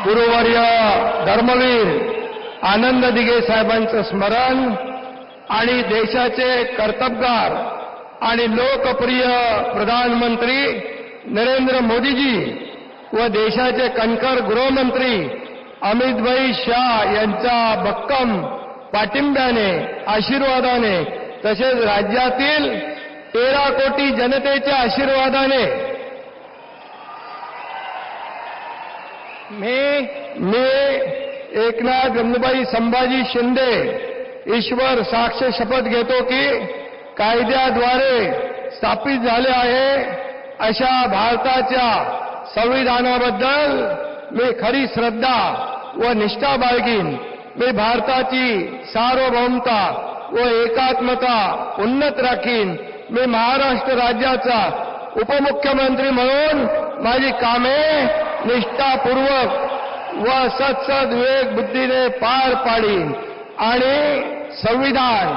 गुरुवर्य धर्मवीर आनंद दिघे साहेबांचं स्मरण आणि देशाचे कर्तबगार आणि लोकप्रिय प्रधानमंत्री नरेंद्र मोदीजी व देशाचे कणखर गृहमंत्री अमितभाई शाह यांच्या भक्कम पाठिंब्याने आशीर्वादाने तसेच राज्यातील 13 कोटी जनतेच्या आशीर्वादाने मी एकनाथ गंगूबाई संभाजी शिंदे ईश्वर साक्ष शपथ घेतो की कायद्याद्वारे स्थापित झाले आहे अशा भारताच्या संविधानाबद्दल मी खरी श्रद्धा व निष्ठा बाळगीन। मी भारताची सार्वभौमता व एकात्मता उन्नत राखीन। मी महाराष्ट्र राज्याचा उपमुख्यमंत्री म्हणून माझी कामे निष्ठापूर्वक व सत्सद विवेक बुद्धीने पार पाडीन आणि संविधान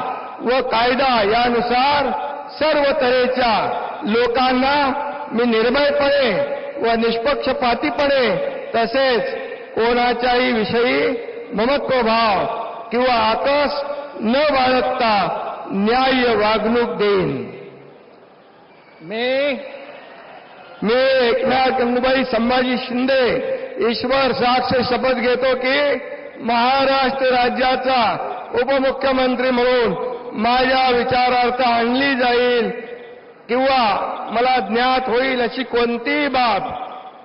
व कायदा यानुसार सर्व तऱ्हेच्या लोकांना मी निर्भयपणे व निष्पक्षपातीपणे तसेच कोणाच्याही विषयी ममत्वभाव किंवा आकस न बाळगता न्याय्य वागणूक देईन। मी एकनाथ गंगूबाई संभाजी शिंदे ईश्वर साक्ष शपथ घेतो की महाराष्ट्र राज्याचा उपमुख्यमंत्री म्हणून माझ्या विचारार्थ आणली जाईल किंवा मला ज्ञात होईल अशी कोणतीही बाब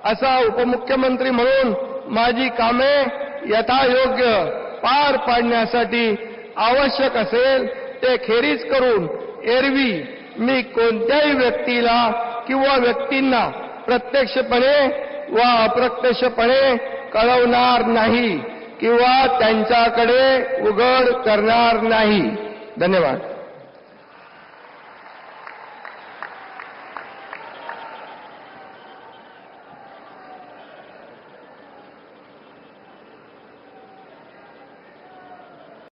असा उपमुख्यमंत्री म्हणून माझी कामे यथायोग्य पार पाडण्यासाठी आवश्यक असेल ते खेरीज करून एरवी मी कोणत्याही व्यक्तीला किंवा व्यक्तींना प्रत्यक्षपणे व अप्रत्यक्षपणे कळवणार नाही किंवा त्यांच्याकडे उघड करणार नाही। धन्यवाद।